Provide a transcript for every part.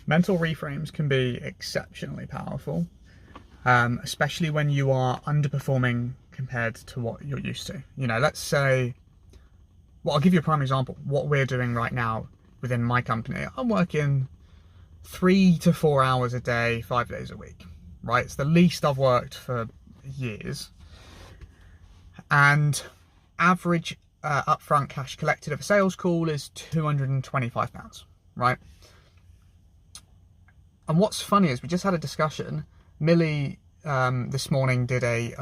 Mental reframes can be exceptionally powerful, especially when you are underperforming compared to what you're used to. You know, let's say, well, I'll give you a prime example. What we're doing right now within my company, I'm working 3 to 4 hours a day, 5 days a week, right? It's the least I've worked for years. And average upfront cash collected of a sales call is £225, right? And what's funny is we just had a discussion. Millie this morning did a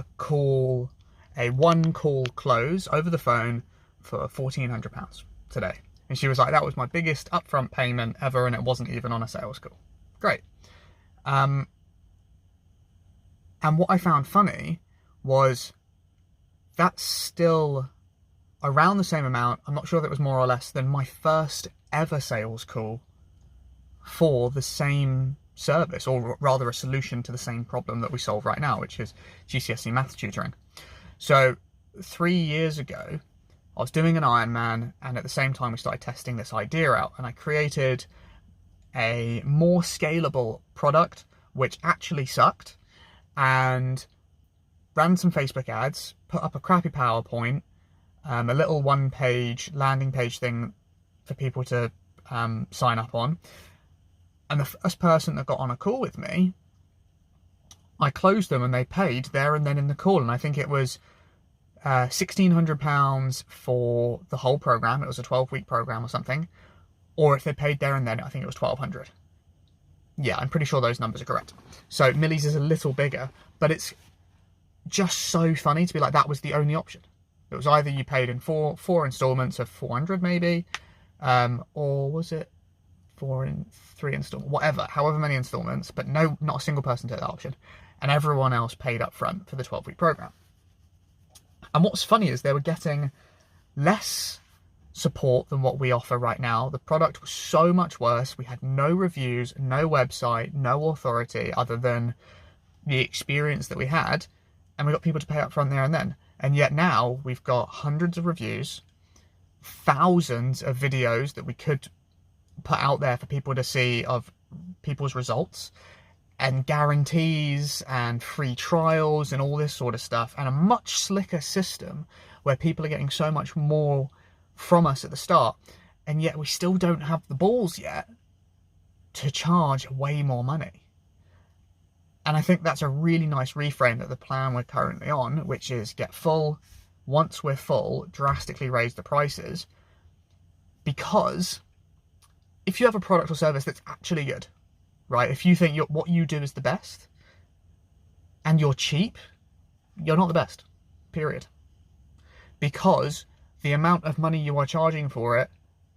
one call close over the phone for £1,400 today. And she was like, that was my biggest upfront payment ever, and it wasn't even on a sales call. Great. And what I found funny was that's still around the same amount. I'm not sure if it was more or less than my first ever sales call for the same service, or rather a solution to the same problem that we solve right now, which is GCSE maths tutoring. So 3 years ago, I was doing an Ironman, and at the same time we started testing this idea out, and I created a more scalable product which actually sucked, and ran some Facebook ads, put up a crappy PowerPoint, a little one-page landing page thing for people to sign up on. And the first person that got on a call with me, I closed them and they paid there and then in the call. And I think it was £1,600 for the whole program. It was a 12-week program or something. Or if they paid there and then, I think it was £1,200. Yeah, I'm pretty sure those numbers are correct. So Millie's is a little bigger, but it's just so funny to be like, that was the only option. It was either you paid in four installments of 400 maybe, or was it 3 installments, whatever, however many installments, but no, not a single person took that option. And everyone else paid up front for the 12-week program. And what's funny is they were getting less support than what we offer right now. The product was so much worse. We had no reviews, no website, no authority other than the experience that we had. And we got people to pay up front there and then. And yet now we've got hundreds of reviews, thousands of videos that we could put out there for people to see of people's results, and guarantees and free trials and all this sort of stuff, and a much slicker system where people are getting so much more from us at the start. And yet we still don't have the balls yet to charge way more money. And I think that's a really nice reframe that the plan we're currently on, which is get full, once we're full, drastically raise the prices. Because if you have a product or service that's actually good, right? If you think what you do is the best and you're cheap, you're not the best, period. Because the amount of money you are charging for it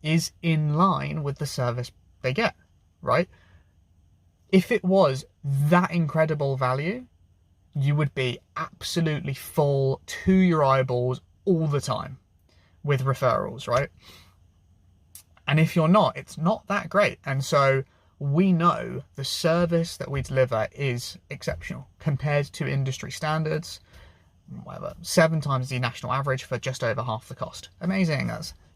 is in line with the service they get, right? If it was that incredible value, you would be absolutely full to your eyeballs all the time with referrals, right? And if you're not, it's not that great. And so we know the service that we deliver is exceptional compared to industry standards, whatever, 7 times the national average for just over half the cost. Amazing.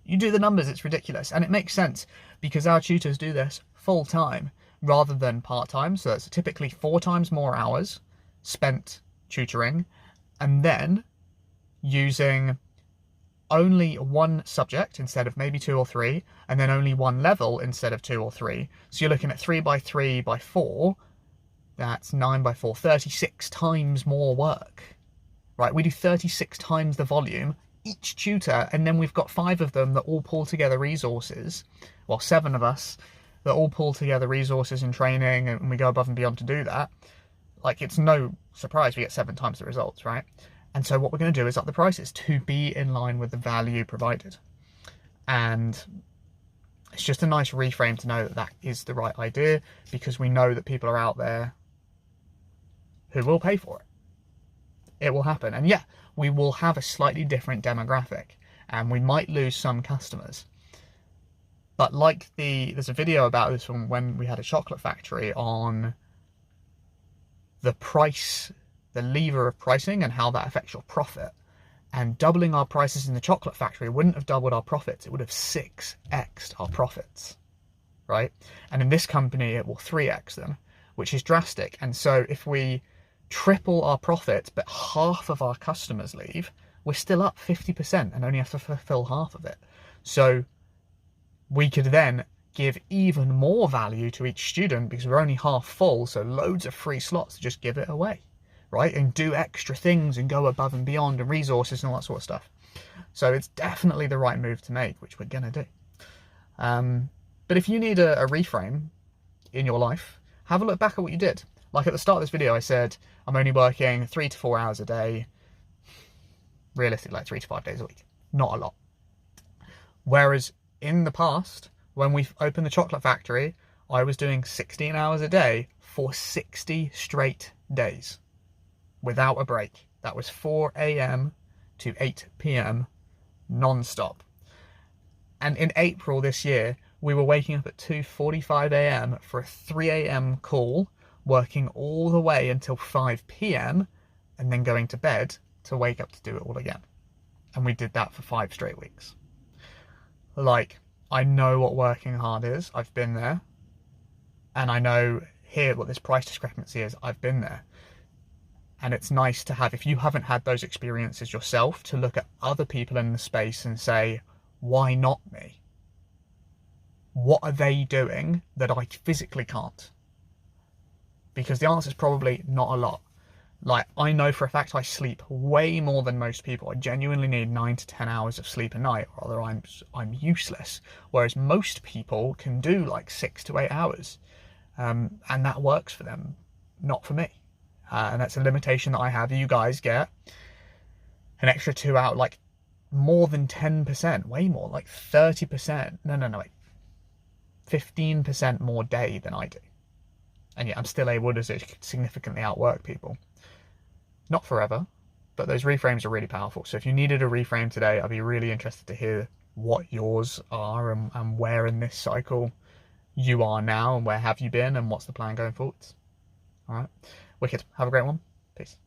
You do the numbers, it's ridiculous. And it makes sense because our tutors do this full time rather than part time. So it's typically 4 times more hours spent tutoring, and then using only one subject instead of maybe 2 or 3, and then only one level instead of 2 or 3. So you're looking at 3 by 3 by 4, that's 9 by 4, 36 times more work, right? We do 36 times the volume, each tutor, and then we've got 5 of them that all pull together resources, well, 7 of us that all pull together resources and training, and we go above and beyond to do that. Like, it's no surprise we get 7 times the results, right? And so what we're going to do is up the prices to be in line with the value provided. And it's just a nice reframe to know that that is the right idea, because we know that people are out there who will pay for it. It will happen. And yeah, we will have a slightly different demographic and we might lose some customers. But like there's a video about this from when we had a chocolate factory on the price, the lever of pricing and how that affects your profit. And doubling our prices in the chocolate factory wouldn't have doubled our profits. It would have 6x'd our profits. right? And in this company, it will 3x them, which is drastic. And so if we triple our profits, but half of our customers leave, we're still up 50% and only have to fulfill half of it. So we could then give even more value to each student because we're only half full, so loads of free slots to just give it away, right? And do extra things and go above and beyond and resources and all that sort of stuff. So it's definitely the right move to make, which we're going to do. But if you need a reframe in your life, have a look back at what you did. Like at the start of this video, I said, I'm only working 3 to 4 hours a day, realistically like 3 to 5 days a week, not a lot. Whereas in the past, when we opened the chocolate factory, I was doing 16 hours a day for 60 straight days without a break. That was 4 a.m. to 8 p.m. non-stop. And in April this year, we were waking up at 2:45 a.m. for a 3 a.m. call, working all the way until 5 p.m. and then going to bed to wake up to do it all again. And we did that for 5 straight weeks. Like, I know what working hard is. I've been there. And I know here what this price discrepancy is. I've been there. And it's nice to have, if you haven't had those experiences yourself, to look at other people in the space and say, why not me? What are they doing that I physically can't? Because the answer is probably not a lot. Like, I know for a fact I sleep way more than most people. I genuinely need 9 to 10 hours of sleep a night, or I'm useless. Whereas most people can do like 6 to 8 hours. And that works for them, not for me. And that's a limitation that I have. You guys get an extra 2 hours, like more than 10%, way more, like 30%. No, wait. 15% more day than I do. And yet I'm still able to significantly outwork people. Not forever, but those reframes are really powerful. So if you needed a reframe today, I'd be really interested to hear what yours are and where in this cycle you are now and where have you been and what's the plan going forwards. All right, wicked. Have a great one. Peace.